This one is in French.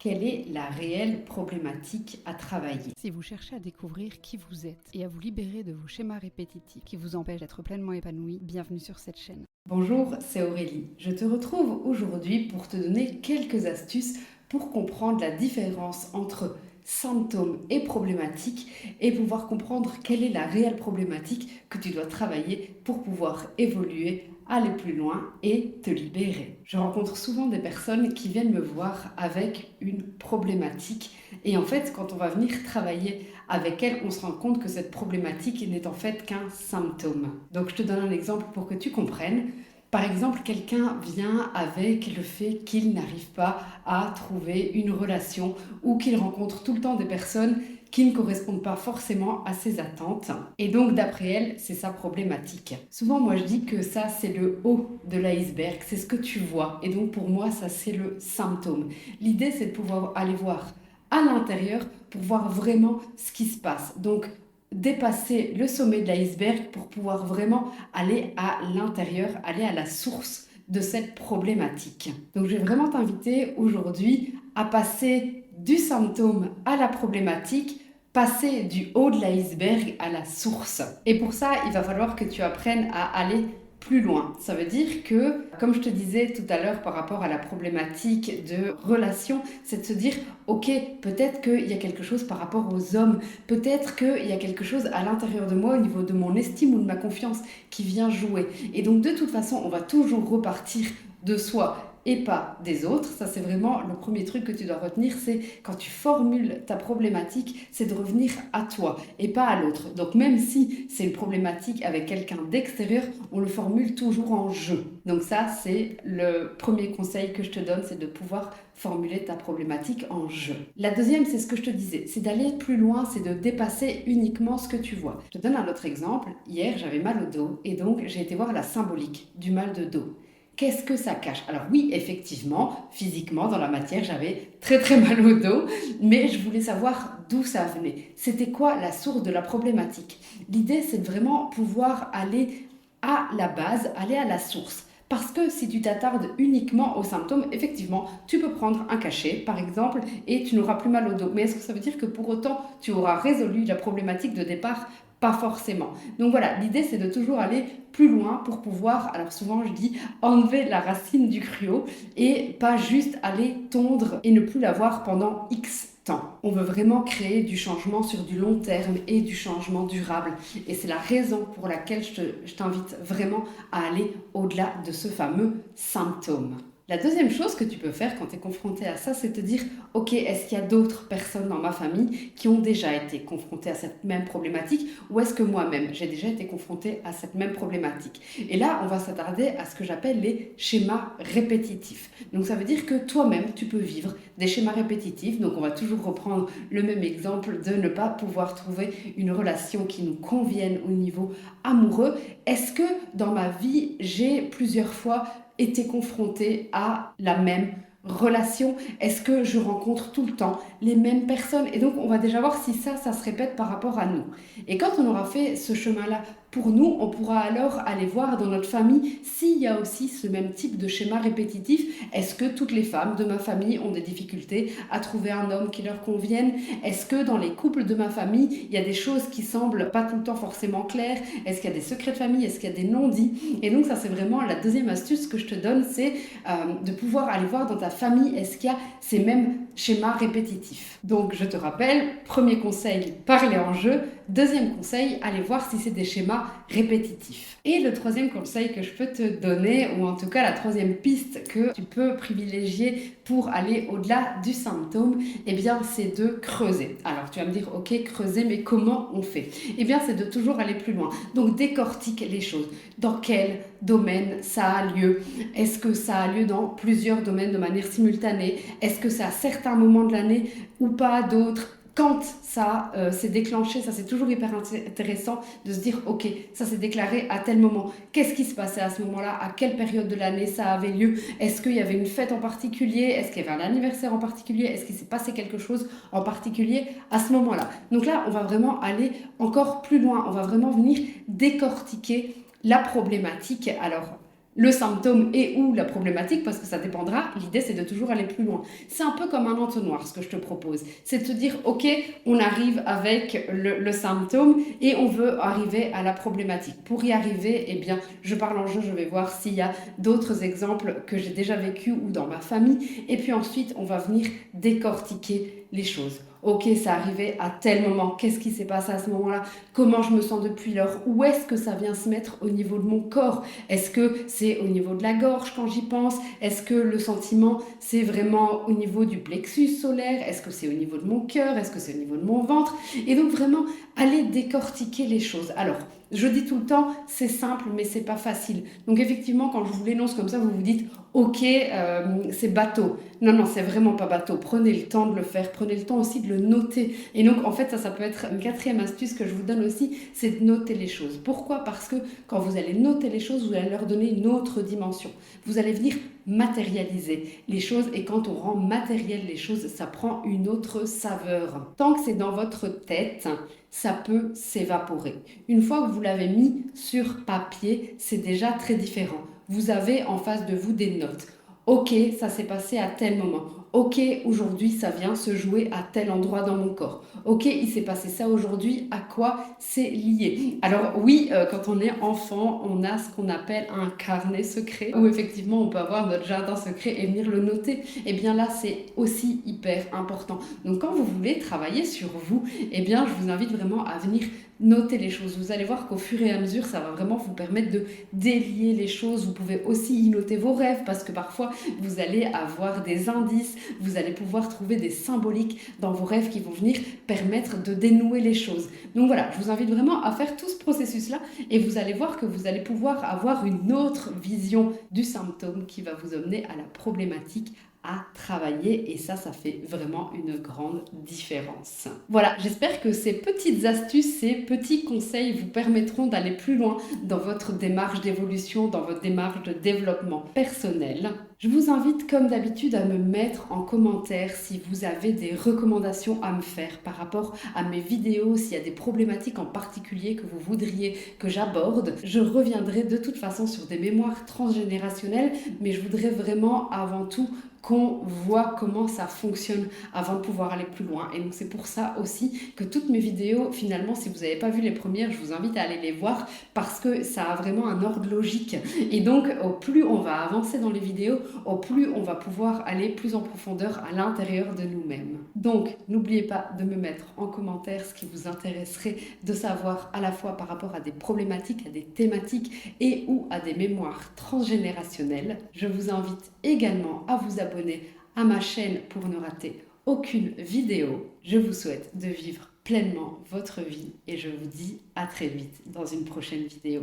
Quelle est la réelle problématique à travailler? Si vous cherchez à découvrir qui vous êtes et à vous libérer de vos schémas répétitifs qui vous empêchent d'être pleinement épanoui, bienvenue sur cette chaîne. Bonjour, c'est Aurélie. Je te retrouve aujourd'hui pour te donner quelques astuces pour comprendre la différence entre symptômes et problématiques et pouvoir comprendre quelle est la réelle problématique que tu dois travailler pour pouvoir évoluer, aller plus loin et te libérer. Je rencontre souvent des personnes qui viennent me voir avec une problématique et en fait, quand on va venir travailler avec elles, on se rend compte que cette problématique n'est en fait qu'un symptôme. Donc je te donne un exemple pour que tu comprennes. Par exemple, quelqu'un vient avec le fait qu'il n'arrive pas à trouver une relation ou qu'il rencontre tout le temps des personnes qui ne correspondent pas forcément à ses attentes. Et donc, d'après elle, c'est sa problématique. Souvent, moi, je dis que ça, c'est le haut de l'iceberg, c'est ce que tu vois. Et donc, pour moi, ça, c'est le symptôme. L'idée, c'est de pouvoir aller voir à l'intérieur pour voir vraiment ce qui se passe. Donc, dépasser le sommet de l'iceberg pour pouvoir vraiment aller à l'intérieur, aller à la source de cette problématique. Donc je vais vraiment t'inviter aujourd'hui à passer du symptôme à la problématique, passer du haut de l'iceberg à la source. Et pour ça, il va falloir que tu apprennes à aller plus loin. Ça veut dire que, comme je te disais tout à l'heure par rapport à la problématique de relation, c'est de se dire, ok, peut-être qu'il y a quelque chose par rapport aux hommes, peut-être qu'il y a quelque chose à l'intérieur de moi au niveau de mon estime ou de ma confiance qui vient jouer. Et donc de toute façon, on va toujours repartir de soi et pas des autres. Ça, c'est vraiment le premier truc que tu dois retenir, c'est quand tu formules ta problématique, c'est de revenir à toi et pas à l'autre. Donc même si c'est une problématique avec quelqu'un d'extérieur, on le formule toujours en je. Donc ça, c'est le premier conseil que je te donne, c'est de pouvoir formuler ta problématique en je. La deuxième, c'est ce que je te disais, c'est d'aller plus loin, c'est de dépasser uniquement ce que tu vois. Je te donne un autre exemple. Hier, j'avais mal au dos et donc j'ai été voir la symbolique du mal de dos. Qu'est-ce que ça cache? Alors oui, effectivement, physiquement, dans la matière, j'avais très mal au dos, mais je voulais savoir d'où ça venait. C'était quoi la source de la problématique? L'idée, c'est de vraiment pouvoir aller à la base, aller à la source. Parce que si tu t'attardes uniquement aux symptômes, effectivement, tu peux prendre un cachet, par exemple, et tu n'auras plus mal au dos. Mais est-ce que ça veut dire que pour autant, tu auras résolu la problématique de départ? Pas forcément. Donc voilà, l'idée c'est de toujours aller plus loin pour pouvoir, alors souvent je dis, enlever la racine du cryo et pas juste aller tondre et ne plus l'avoir pendant X temps. On veut vraiment créer du changement sur du long terme et du changement durable. Et c'est la raison pour laquelle je t'invite vraiment à aller au-delà de ce fameux symptôme. La deuxième chose que tu peux faire quand tu es confronté à ça, c'est te dire, ok, est-ce qu'il y a d'autres personnes dans ma famille qui ont déjà été confrontées à cette même problématique ou est-ce que moi-même, j'ai déjà été confrontée à cette même problématique? Et là, on va s'attarder à ce que j'appelle les schémas répétitifs. Donc ça veut dire que toi-même, tu peux vivre des schémas répétitifs. Donc on va toujours reprendre le même exemple de ne pas pouvoir trouver une relation qui nous convienne au niveau amoureux. Est-ce que dans ma vie, j'ai plusieurs fois été confrontée à la même relation? Est-ce que je rencontre tout le temps les mêmes personnes? Et donc, on va déjà voir si ça se répète par rapport à nous. Et quand on aura fait ce chemin-là pour nous, on pourra alors aller voir dans notre famille s'il y a aussi ce même type de schéma répétitif. Est-ce que toutes les femmes de ma famille ont des difficultés à trouver un homme qui leur convienne? Est-ce que dans les couples de ma famille, il y a des choses qui semblent pas tout le temps forcément claires? Est-ce qu'il y a des secrets de famille? Est-ce qu'il y a des non-dits? Et donc ça, c'est vraiment la deuxième astuce que je te donne, c'est de pouvoir aller voir dans ta famille, est-ce qu'il y a ces mêmes schémas répétitifs? Donc je te rappelle, premier conseil, parler en jeu. Deuxième conseil, aller voir si c'est des schémas répétitifs. Et le troisième conseil que je peux te donner, ou en tout cas la troisième piste que tu peux privilégier pour aller au-delà du symptôme, eh bien c'est de creuser. Alors tu vas me dire, ok, creuser, mais comment on fait? Eh bien c'est de toujours aller plus loin. Donc décortique les choses. Dans quel domaine ça a lieu? Est-ce que ça a lieu dans plusieurs domaines de manière simultanée? Est-ce que c'est à certains moments de l'année ou pas d'autres? Quand ça s'est déclenché, ça c'est toujours hyper intéressant de se dire, ok, ça s'est déclaré à tel moment. Qu'est-ce qui se passait à ce moment-là? À quelle période de l'année ça avait lieu? Est-ce qu'il y avait une fête en particulier? Est-ce qu'il y avait un anniversaire en particulier? Est-ce qu'il s'est passé quelque chose en particulier à ce moment-là? Donc là, on va vraiment aller encore plus loin. On va vraiment venir décortiquer la problématique. Alors, le symptôme et ou la problématique parce que ça dépendra. L'idée, c'est de toujours aller plus loin. C'est un peu comme un entonnoir, ce que je te propose. C'est de te dire, ok, on arrive avec le symptôme et on veut arriver à la problématique. Pour y arriver, eh bien, je parle en jeu, je vais voir s'il y a d'autres exemples que j'ai déjà vécu ou dans ma famille. Et puis ensuite, on va venir décortiquer les choses. Ok, ça arrivait à tel moment, qu'est-ce qui s'est passé à ce moment-là, comment je me sens depuis lors, où est-ce que ça vient se mettre au niveau de mon corps, est-ce que c'est au niveau de la gorge quand j'y pense, est-ce que le sentiment c'est vraiment au niveau du plexus solaire, est-ce que c'est au niveau de mon cœur, est-ce que c'est au niveau de mon ventre, et donc vraiment aller décortiquer les choses. Alors, je dis tout le temps, c'est simple, mais c'est pas facile. Donc effectivement, quand je vous l'énonce comme ça, vous vous dites, ok, c'est bateau. Non, non, c'est vraiment pas bateau. Prenez le temps de le faire. Prenez le temps aussi de le noter. Et donc, en fait, ça peut être une quatrième astuce que je vous donne aussi, c'est de noter les choses. Pourquoi? Parce que quand vous allez noter les choses, vous allez leur donner une autre dimension. Vous allez venir matérialiser les choses. Et quand on rend matériel les choses, ça prend une autre saveur. Tant que c'est dans votre tête, ça peut s'évaporer. Une fois que vous l'avez mis sur papier, c'est déjà très différent. Vous avez en face de vous des notes. Ok, ça s'est passé à tel moment. Ok, aujourd'hui, ça vient se jouer à tel endroit dans mon corps. Ok, il s'est passé ça aujourd'hui, à quoi c'est lié? Alors oui, quand on est enfant, on a ce qu'on appelle un carnet secret, où effectivement, on peut avoir notre jardin secret et venir le noter. Et bien là, c'est aussi hyper important. Donc quand vous voulez travailler sur vous, eh bien, je vous invite vraiment à venir noter les choses. Vous allez voir qu'au fur et à mesure, ça va vraiment vous permettre de délier les choses. Vous pouvez aussi y noter vos rêves parce que parfois, vous allez avoir des indices, vous allez pouvoir trouver des symboliques dans vos rêves qui vont venir permettre de dénouer les choses. Donc voilà, je vous invite vraiment à faire tout ce processus-là et vous allez voir que vous allez pouvoir avoir une autre vision du symptôme qui va vous amener à la problématique à travailler et ça fait vraiment une grande différence. Voilà, j'espère que ces petites astuces, ces petits conseils vous permettront d'aller plus loin dans votre démarche d'évolution, dans votre démarche de développement personnel. Je vous invite comme d'habitude à me mettre en commentaire si vous avez des recommandations à me faire par rapport à mes vidéos, s'il y a des problématiques en particulier que vous voudriez que j'aborde. Je reviendrai de toute façon sur des mémoires transgénérationnelles, mais je voudrais vraiment avant tout qu'on voit comment ça fonctionne avant de pouvoir aller plus loin. Et donc c'est pour ça aussi que toutes mes vidéos, finalement, si vous n'avez pas vu les premières, je vous invite à aller les voir parce que ça a vraiment un ordre logique. Et donc au plus on va avancer dans les vidéos, au plus on va pouvoir aller plus en profondeur à l'intérieur de nous-mêmes. Donc n'oubliez pas de me mettre en commentaire ce qui vous intéresserait de savoir à la fois par rapport à des problématiques, à des thématiques et ou à des mémoires transgénérationnelles. Je vous invite également à vous abonner à ma chaîne pour ne rater aucune vidéo. Je vous souhaite de vivre pleinement votre vie et je vous dis à très vite dans une prochaine vidéo.